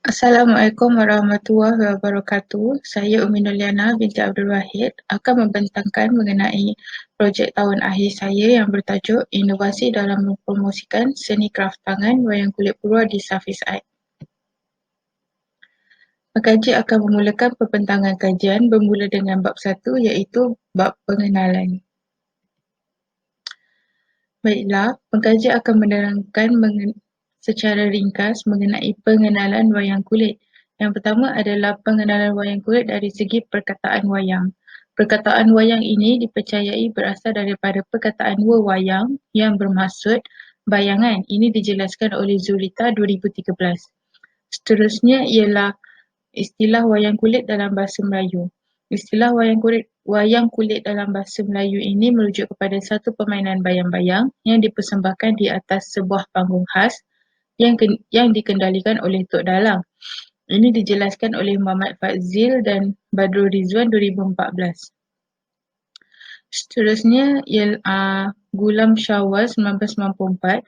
Assalamualaikum warahmatullahi wabarakatuh. Saya Umi Nurliana binti Abdul Wahid akan membentangkan mengenai projek tahun akhir saya yang bertajuk Inovasi dalam Mempromosikan Seni Kraft Tangan Wayang Kulit Purwa di Safiz Art. Pengkaji akan memulakan pembentangan kajian bermula dengan bab 1 iaitu bab pengenalan. Baiklah, pengkaji akan menerangkan secara ringkas mengenai pengenalan wayang kulit. Yang pertama adalah pengenalan wayang kulit dari segi perkataan wayang. Perkataan wayang ini dipercayai berasal daripada perkataan wewayang yang bermaksud bayangan. Ini dijelaskan oleh Zurita 2013. Seterusnya ialah istilah wayang kulit dalam bahasa Melayu. Istilah wayang kulit dalam bahasa Melayu ini merujuk kepada satu permainan bayang-bayang yang dipersembahkan di atas sebuah panggung khas yang dikendalikan oleh Tok Dalang. Ini dijelaskan oleh Muhammad Fadzil dan Badrul Rizwan 2014. Seterusnya ialah Gulam Syawal 1994.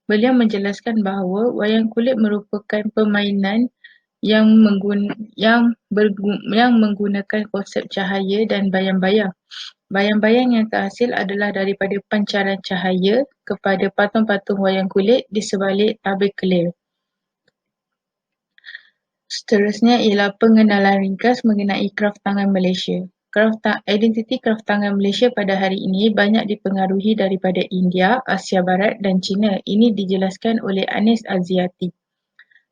Beliau menjelaskan bahawa wayang kulit merupakan permainan yang menggunakan konsep cahaya dan bayang-bayang. Bayang-bayang yang terhasil adalah daripada pancaran cahaya kepada patung-patung wayang kulit di sebalik tabir kelir. Seterusnya ialah pengenalan ringkas mengenai kraft tangan Malaysia. Identiti kraft tangan Malaysia pada hari ini banyak dipengaruhi daripada India, Asia Barat dan China. Ini dijelaskan oleh Anis Aziati.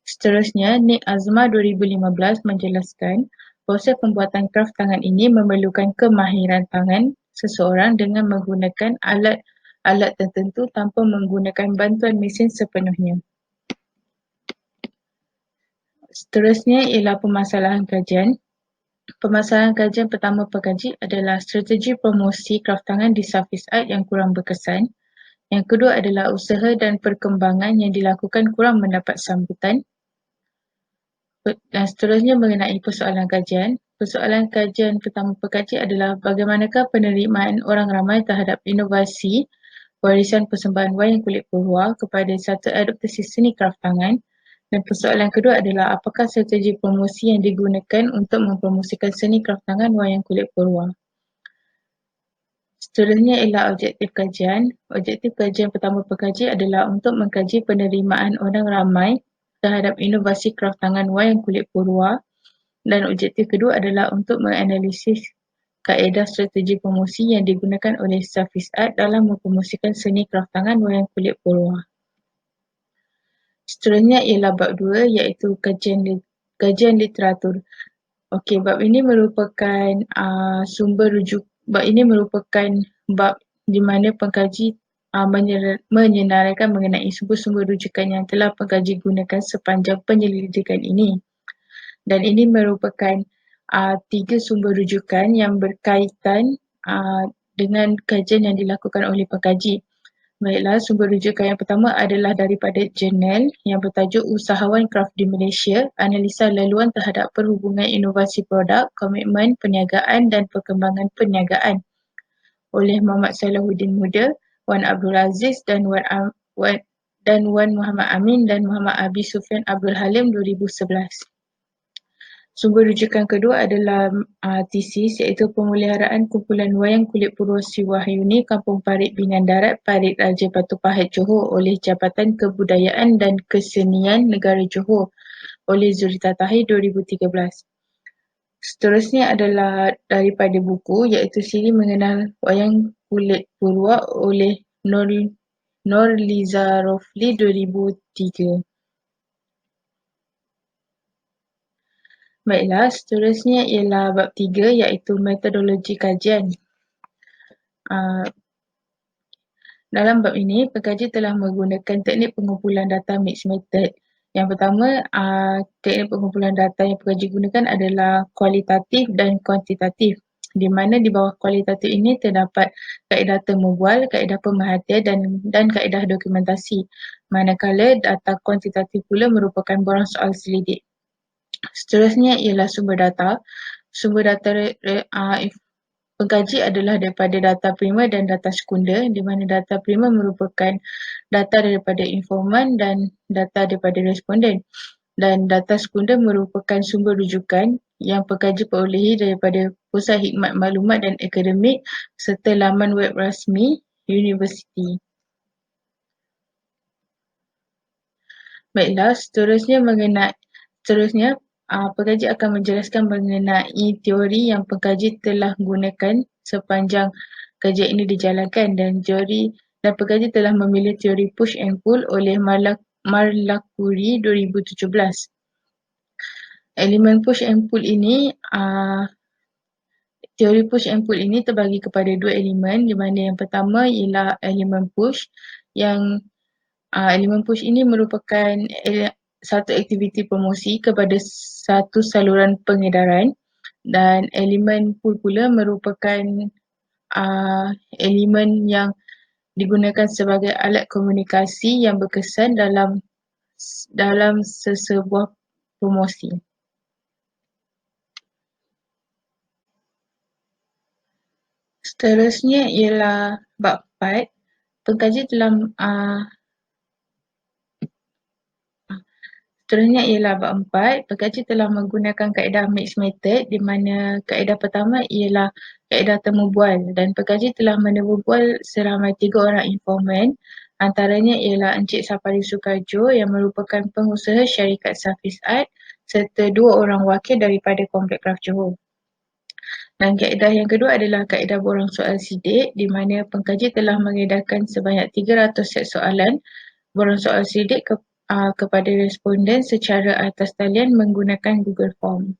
Seterusnya, Nik Azma 2015 menjelaskan proses pembuatan kraft tangan ini memerlukan kemahiran tangan seseorang dengan menggunakan alat tertentu tanpa menggunakan bantuan mesin sepenuhnya. Seterusnya ialah permasalahan kajian. Permasalahan kajian pertama pengkaji adalah strategi promosi kraft tangan di Safiz Art yang kurang berkesan. Yang kedua adalah usaha dan perkembangan yang dilakukan kurang mendapat sambutan. Dan seterusnya mengenai persoalan kajian. Persoalan kajian pertama pengkaji adalah bagaimanakah penerimaan orang ramai terhadap inovasi warisan persembahan wayang kulit Purwa kepada satu adaptasi seni kraft tangan. Dan persoalan kedua adalah apakah strategi promosi yang digunakan untuk mempromosikan seni kraft tangan wayang kulit Purwa. Seterusnya ialah objektif kajian. Objektif kajian pertama pengkaji adalah untuk mengkaji penerimaan orang ramai terhadap inovasi kraft tangan wayang kulit Purwa. Dan objektif kedua adalah untuk menganalisis kaedah strategi promosi yang digunakan oleh Safiz Art dalam mempromosikan seni kraft tangan wayang kulit Purwa. Seterusnya ialah bab 2 iaitu kajian literatur. Okey, bab ini merupakan bab di mana pengkaji menyenaraikan mengenai sumber-sumber rujukan yang telah pengkaji gunakan sepanjang penyelidikan ini. Dan ini merupakan 3 sumber rujukan yang berkaitan dengan kajian yang dilakukan oleh pengkaji. Baiklah, sumber rujukan yang pertama adalah daripada jurnal yang bertajuk Usahawan Kraft di Malaysia, Analisa Laluan Terhadap Perhubungan Inovasi Produk, Komitmen Perniagaan dan Perkembangan Perniagaan oleh Muhammad Salahuddin Muda, Wan Abdul Aziz dan Wan Muhammad Amin dan Muhammad Abi Sufyan Abdul Halim 2011. Sumber rujukan kedua adalah tesis iaitu pemeliharaan kumpulan wayang kulit Purwa Sri Wahyuni Kampung Parit Binian Darat Parit Raja Batu Pahat Johor oleh Jabatan Kebudayaan dan Kesenian Negara Johor oleh Zurita Tahir 2013. Seterusnya adalah daripada buku iaitu Siri Mengenal Wayang Kulit Purwa oleh Nur Liza Rofli 2003. Baiklah, seterusnya ialah bab 3 iaitu metodologi kajian. Dalam bab ini, pengkaji telah menggunakan teknik pengumpulan data mixed method. Yang pertama, teknik pengumpulan data yang pengkaji gunakan adalah kualitatif dan kuantitatif. Di mana di bawah kualitatif ini terdapat kaedah temubual, kaedah pemerhatian dan kaedah dokumentasi. Manakala data kuantitatif pula merupakan borang soal selidik. Seterusnya ialah sumber data. Sumber data pengkaji adalah daripada data primer dan data sekunder, di mana data primer merupakan data daripada informan dan data daripada responden. dan data sekunder merupakan sumber rujukan yang pengkaji perolehi daripada pusat khidmat maklumat dan akademik serta laman web rasmi universiti. Baiklah, seterusnya pengkaji akan menjelaskan mengenai teori yang pengkaji telah gunakan sepanjang kajian ini dijalankan dan pengkaji telah memilih teori push and pull oleh Marlakuri 2017. Elemen push and pull ini teori push and pull ini terbagi kepada dua elemen, di mana yang pertama ialah elemen push yang elemen push ini merupakan satu aktiviti promosi kepada satu saluran pengedaran, dan elemen pull pula merupakan elemen yang digunakan sebagai alat komunikasi yang berkesan dalam sesebuah promosi. Seterusnya ialah bab 4. Pengkaji telah Seterusnya ialah bab 4. Pengkaji telah menggunakan kaedah mixed method, di mana kaedah pertama ialah kaedah temu bual, dan pengkaji telah menemu bual seramai 3 orang informan. Antaranya ialah Encik Sapari Sukarjo yang merupakan pengusaha syarikat Safis Art serta 2 orang wakil daripada Komplek Kraf Johor. Dan kaedah yang kedua adalah kaedah borang soal sidik, di mana pengkaji telah mengedarkan sebanyak 300 set soalan borang soal sidik kepada responden secara atas talian menggunakan Google Form.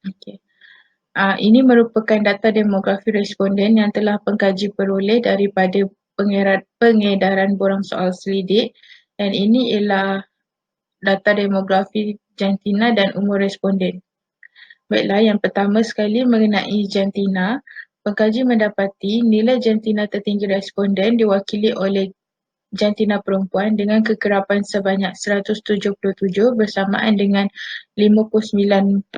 Okay. Ini merupakan data demografi responden yang telah pengkaji peroleh daripada pengedaran borang soal selidik, dan ini ialah data demografi jantina dan umur responden. Baiklah, yang pertama sekali mengenai jantina, pengkaji mendapati nilai jantina tertinggi responden diwakili oleh jantina perempuan dengan kekerapan sebanyak 177 bersamaan dengan 59%.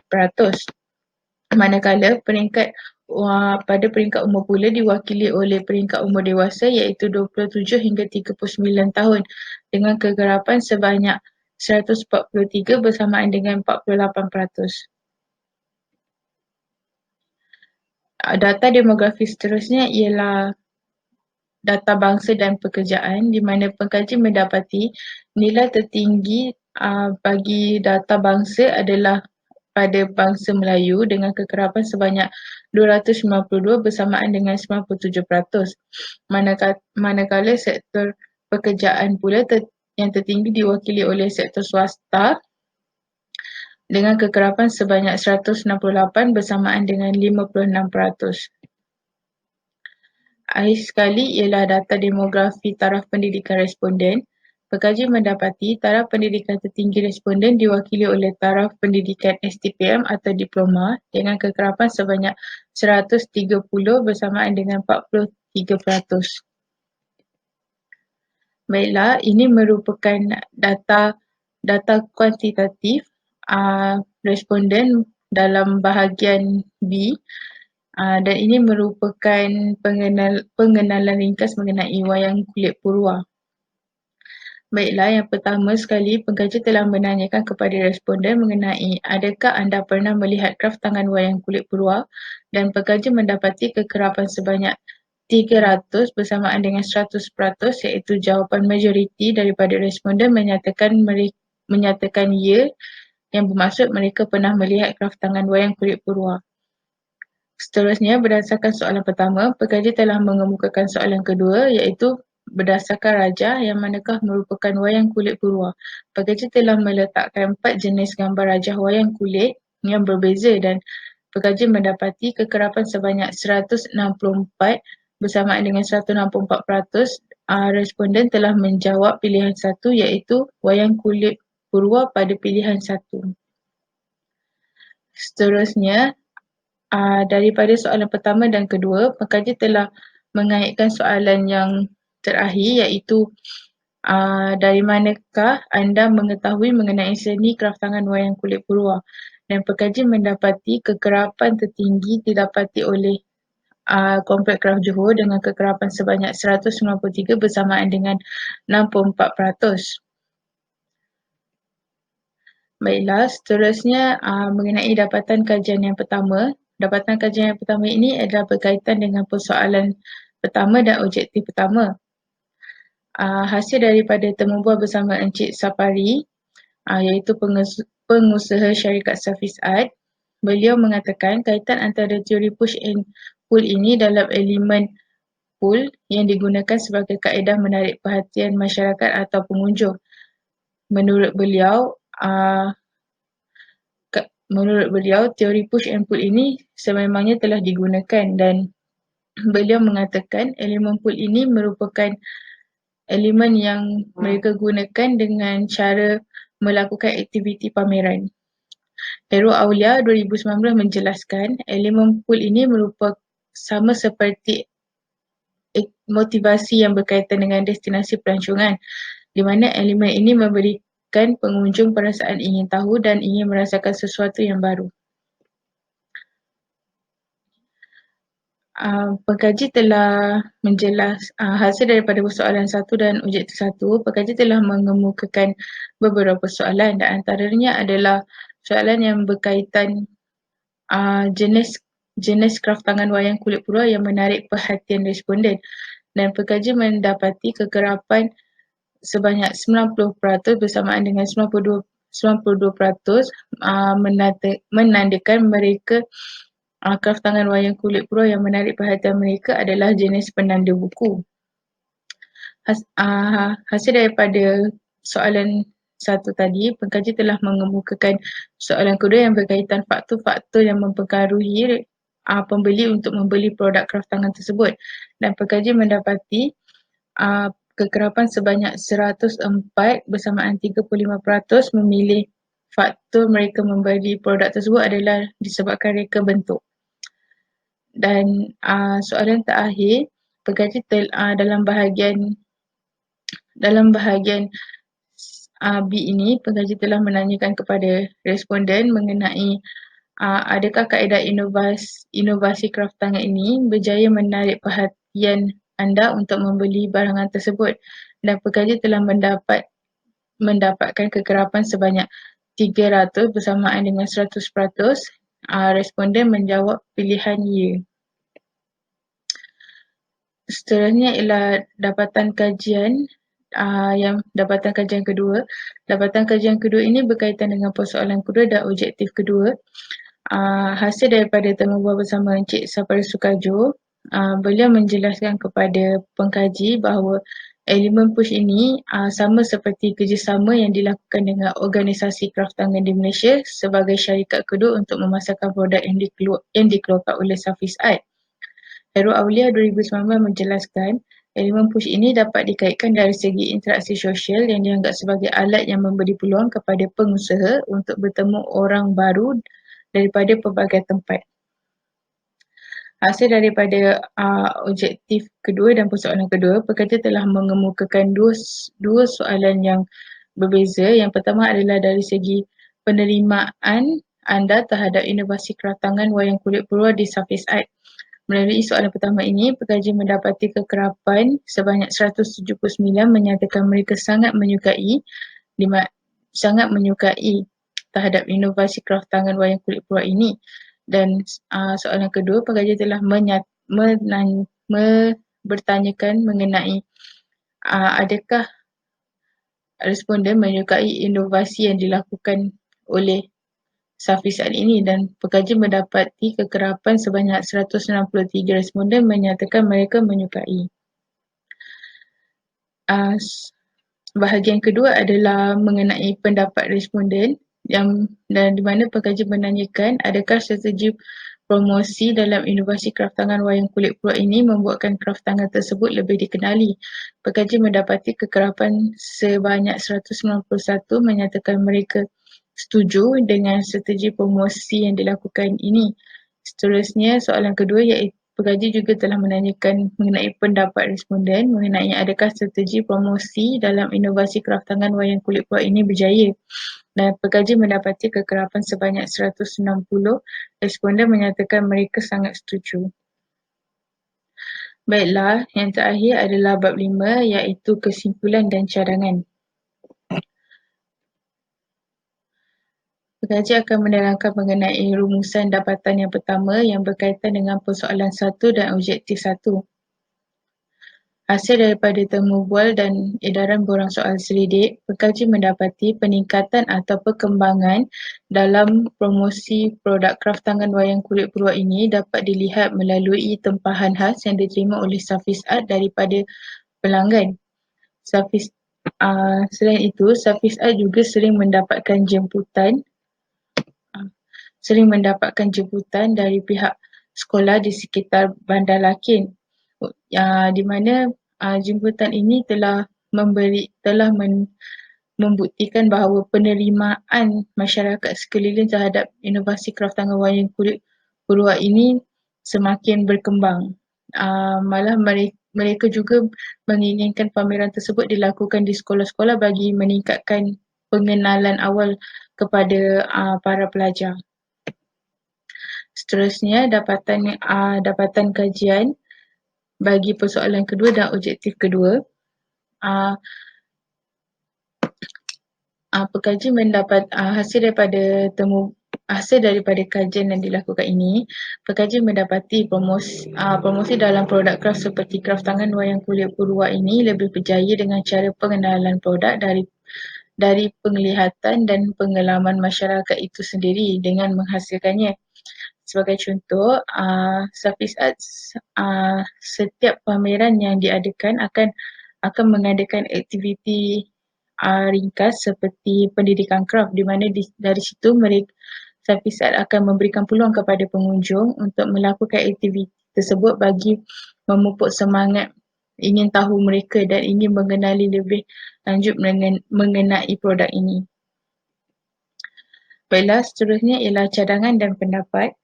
Manakala pada peringkat umur pula diwakili oleh peringkat umur dewasa iaitu 27 hingga 39 tahun dengan kegerapan sebanyak 143 bersamaan dengan 48%. Data demografi seterusnya ialah data bangsa dan pekerjaan, di mana pengkaji mendapati nilai tertinggi bagi data bangsa adalah pada bangsa Melayu dengan kekerapan sebanyak 292 bersamaan dengan 97%. Manakala sektor pekerjaan pula yang tertinggi diwakili oleh sektor swasta dengan kekerapan sebanyak 168 bersamaan dengan 56%. Akhir sekali ialah data demografi taraf pendidikan responden. Pengkaji mendapati taraf pendidikan tertinggi responden diwakili oleh taraf pendidikan STPM atau diploma dengan kekerapan sebanyak 130 bersamaan dengan 43%. Baiklah, ini merupakan data kuantitatif responden dalam bahagian B. Dan ini merupakan pengenalan ringkas mengenai wayang kulit purwa. Baiklah, yang pertama sekali pengkaji telah menanyakan kepada responden mengenai adakah anda pernah melihat kraf tangan wayang kulit purwa, dan pengkaji mendapati kekerapan sebanyak 300 bersamaan dengan 100%, iaitu jawapan majoriti daripada responden menyatakan ya, yang bermaksud mereka pernah melihat kraf tangan wayang kulit purwa. Seterusnya, berdasarkan soalan pertama, pengkaji telah mengemukakan soalan kedua iaitu berdasarkan rajah yang manakah merupakan wayang kulit purwa. Pengkaji telah meletakkan 4 jenis gambar rajah wayang kulit yang berbeza, dan pengkaji mendapati kekerapan sebanyak 164 bersamaan dengan 164%. Responden telah menjawab pilihan 1 iaitu wayang kulit purwa pada pilihan 1. Seterusnya, daripada soalan pertama dan kedua, pengkaji telah mengaitkan soalan yang terakhir iaitu dari manakah anda mengetahui mengenai seni kraf tangan wayang kulit purwa, dan pengkaji mendapati kekerapan tertinggi didapati oleh Komplek Kraf Johor dengan kekerapan sebanyak 193 bersamaan dengan 64%. Baiklah, seterusnya mengenai dapatan kajian yang pertama. Dapatan kajian yang pertama ini adalah berkaitan dengan persoalan pertama dan objektif pertama. Hasil daripada temubual bersama Encik Sapari, iaitu pengusaha syarikat Safiz Art, beliau mengatakan kaitan antara teori push and pull ini dalam elemen pull yang digunakan sebagai kaedah menarik perhatian masyarakat atau pengunjung. Menurut beliau, teori push and pull ini sememangnya telah digunakan dan beliau mengatakan elemen pull ini merupakan elemen yang mereka gunakan dengan cara melakukan aktiviti pameran. Heru Aulia 2019 menjelaskan elemen pull ini merupakan sama seperti motivasi yang berkaitan dengan destinasi pelancongan, di mana elemen ini memberikan pengunjung perasaan ingin tahu dan ingin merasakan sesuatu yang baru. Pengkaji telah hasil daripada persoalan 1 dan objektif 1, pengkaji telah mengemukakan beberapa soalan dan antaranya adalah soalan yang berkaitan jenis kraf tangan wayang kulit pura yang menarik perhatian responden, dan pengkaji mendapati kekerapan sebanyak 90% bersamaan dengan 92% menandakan mereka kraf tangan wayang kulit pura yang menarik perhatian mereka adalah jenis penanda buku. Hasil daripada soalan 1 tadi, pengkaji telah mengemukakan soalan kedua yang berkaitan faktor-faktor yang mempengaruhi pembeli untuk membeli produk kraf tangan tersebut, dan pengkaji mendapati kekerapan sebanyak 104 bersamaan 35% memilih faktor mereka membeli produk tersebut adalah disebabkan reka bentuk. Dan soalan terakhir, pengkaji dalam bahagian B ini, pengkaji telah menanyakan kepada responden mengenai adakah kaedah inovasi kraf tangan ini berjaya menarik perhatian anda untuk membeli barangan tersebut, dan pengkaji telah mendapatkan kekerapan sebanyak 300 bersamaan dengan 100%. Responden menjawab pilihan ya. Seterusnya ialah dapatan kajian kedua. Dapatan kajian kedua ini berkaitan dengan persoalan kedua dan objektif kedua. Hasil daripada temubual bersama Encik Sapari Sukarjo, beliau menjelaskan kepada pengkaji bahawa elemen push ini sama seperti kerjasama yang dilakukan dengan organisasi kraf tangan di Malaysia sebagai syarikat kedua untuk memasarkan produk yang dikeluarkan oleh Safiz Art. Heru Aulia 2019 menjelaskan elemen push ini dapat dikaitkan dari segi interaksi sosial yang dianggap sebagai alat yang memberi peluang kepada pengusaha untuk bertemu orang baru daripada pelbagai tempat. Hasil daripada objektif kedua dan persoalan kedua, pekerja telah mengemukakan dua soalan yang berbeza. Yang pertama adalah dari segi penerimaan anda terhadap inovasi kraf tangan wayang kulit pura di Safiz Art. Melalui soalan pertama ini, pekaji mendapati kekerapan sebanyak 179 menyatakan mereka sangat menyukai terhadap inovasi kraf tangan wayang kulit pura ini. Dan soalan kedua, pekaji telah bertanyakan mengenai adakah responden menyukai inovasi yang dilakukan oleh Safiz Art ini, dan pekaji mendapati kekerapan sebanyak 163 responden menyatakan mereka menyukai. Bahagian kedua adalah mengenai pendapat responden dan di mana pekaji menanyakan adakah strategi promosi dalam inovasi kraf tangan wayang kulit pura ini membuatkan kraf tangan tersebut lebih dikenali. Pekaji mendapati kekerapan sebanyak 191 menyatakan mereka setuju dengan strategi promosi yang dilakukan ini. Seterusnya, soalan kedua iaitu pekaji juga telah menanyakan mengenai pendapat responden mengenai adakah strategi promosi dalam inovasi kraf tangan wayang kulit pura ini berjaya. Dan pekaji mendapati kekerapan sebanyak 160 responden menyatakan mereka sangat setuju. Baiklah, yang terakhir adalah bab 5 iaitu kesimpulan dan cadangan. Pekaji akan menerangkan mengenai rumusan dapatan yang pertama yang berkaitan dengan persoalan 1 dan objektif 1. Hasil daripada temu bual dan edaran borang soal selidik, pekaji mendapati peningkatan atau perkembangan dalam promosi produk kraft tangan wayang kulit peluak ini dapat dilihat melalui tempahan khas yang diterima oleh Safiz Art daripada pelanggan. Selain itu, Safiz Art juga sering mendapatkan jemputan dari pihak sekolah di sekitar Bandar Lakin, di mana jemputan ini telah membuktikan bahawa penerimaan masyarakat sekeliling terhadap inovasi kraft tangan wayang kulit peluak ini semakin berkembang. Malah mereka juga menginginkan pameran tersebut dilakukan di sekolah-sekolah bagi meningkatkan pengenalan awal kepada para pelajar. Seterusnya, dapatan kajian bagi persoalan kedua dan objektif kedua. Pekaji mendapat hasil daripada kajian yang dilakukan ini. Pekaji mendapati promosi dalam produk kraft seperti kraft tangan wayang kulit peluak ini lebih berjaya dengan cara pengenalan produk dari penglihatan dan pengalaman masyarakat itu sendiri dengan menghasilkannya. Sebagai contoh, Safiz Arts setiap pameran yang diadakan akan mengadakan aktiviti ringkas seperti pendidikan kraft, di mana dari situ Safiz Art akan memberikan peluang kepada pengunjung untuk melakukan aktiviti tersebut bagi memupuk semangat ingin tahu mereka dan ingin mengenali lebih lanjut mengenai produk ini. Baiklah, seterusnya ialah cadangan dan pendapat.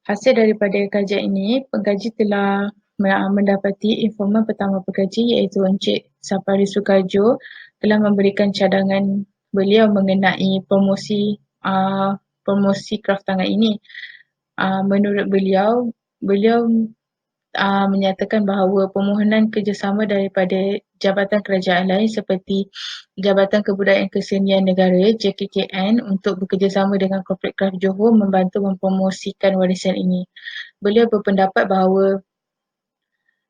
Hasil daripada kajian ini, pengkaji telah mendapati informan pertama pengkaji iaitu Encik Sapari Sukarjo telah memberikan cadangan beliau mengenai promosi kraft tangan ini. Menurut beliau menyatakan bahawa permohonan kerjasama daripada jabatan kerajaan lain seperti Jabatan Kebudayaan Kesenian Negara JKKN untuk bekerjasama dengan Corporate Kraft Johor membantu mempromosikan warisan ini. Beliau berpendapat bahawa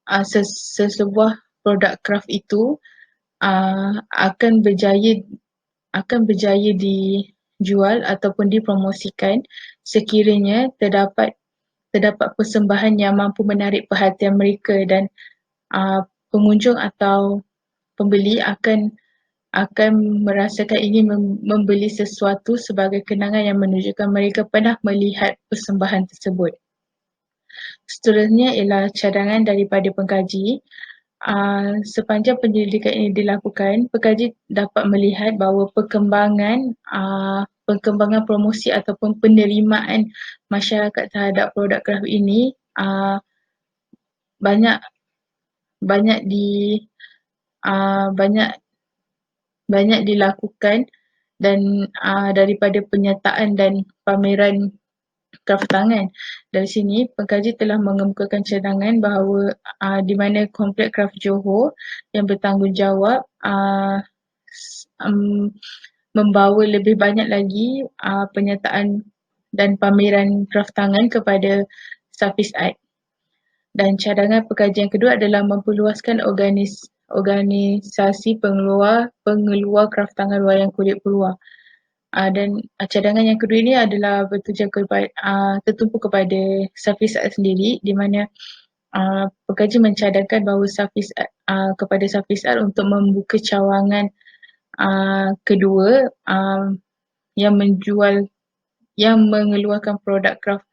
sesebuah produk kraft itu akan berjaya dijual ataupun dipromosikan sekiranya terdapat persembahan yang mampu menarik perhatian mereka dan pengunjung atau pembeli akan merasakan ingin membeli sesuatu sebagai kenangan yang menunjukkan mereka pernah melihat persembahan tersebut. Seterusnya ialah cadangan daripada pengkaji. Sepanjang penyelidikan ini dilakukan, pengkaji dapat melihat bahawa perkembangan promosi ataupun penerimaan masyarakat terhadap produk kraft ini banyak dilakukan dan daripada penyertaan dan pameran kraft tangan. Dari sini, pengkaji telah mengemukakan cadangan bahawa di mana Kompleks Kraft Johor yang bertanggungjawab membawa lebih banyak lagi penyertaan dan pameran kraft tangan kepada Safiz Art. Dan cadangan pengkajian kedua adalah memperluaskan organisasi pengeluar kraft tangan wayang kulit peluak. Dan cadangan yang kedua ini adalah tertumpu kepada Safiz Art sendiri, di mana pengkaji mencadangkan bahawa kepada Safiz Art untuk membuka cawangan kedua yang mengeluarkan produk kraft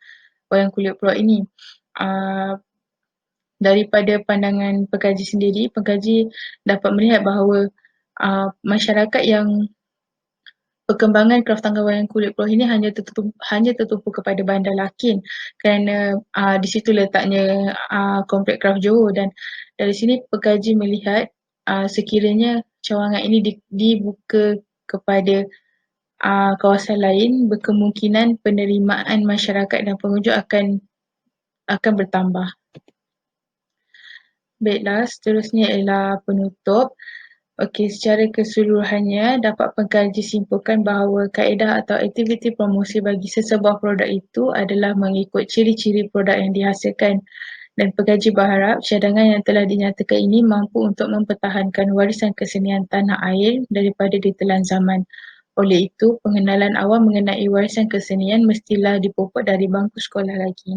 wayang kulit peluak ini. Daripada pandangan pengkaji sendiri, pengkaji dapat melihat bahawa masyarakat yang perkembangan kraft tangan wayang kulit peluak ini hanya tertumpu kepada Bandar Lakin kerana di situ letaknya Kompleks Kraft Johor, dan dari sini pengkaji melihat sekiranya cawangan ini dibuka kepada kawasan lain, berkemungkinan penerimaan masyarakat dan pengunjung akan bertambah. Baiklah, seterusnya ialah penutup. Okey, secara keseluruhannya dapat pengkaji simpulkan bahawa kaedah atau aktiviti promosi bagi sesebuah produk itu adalah mengikut ciri-ciri produk yang dihasilkan dan pengkaji berharap cadangan yang telah dinyatakan ini mampu untuk mempertahankan warisan kesenian tanah air daripada ditelan zaman. Oleh itu, pengenalan awam mengenai warisan kesenian mestilah dipupuk dari bangku sekolah lagi.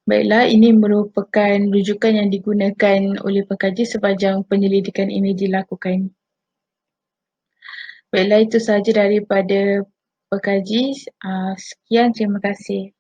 Baiklah, ini merupakan rujukan yang digunakan oleh pengkaji sepanjang penyelidikan ini dilakukan. Baiklah, itu sahaja daripada pengkaji. Sekian, terima kasih.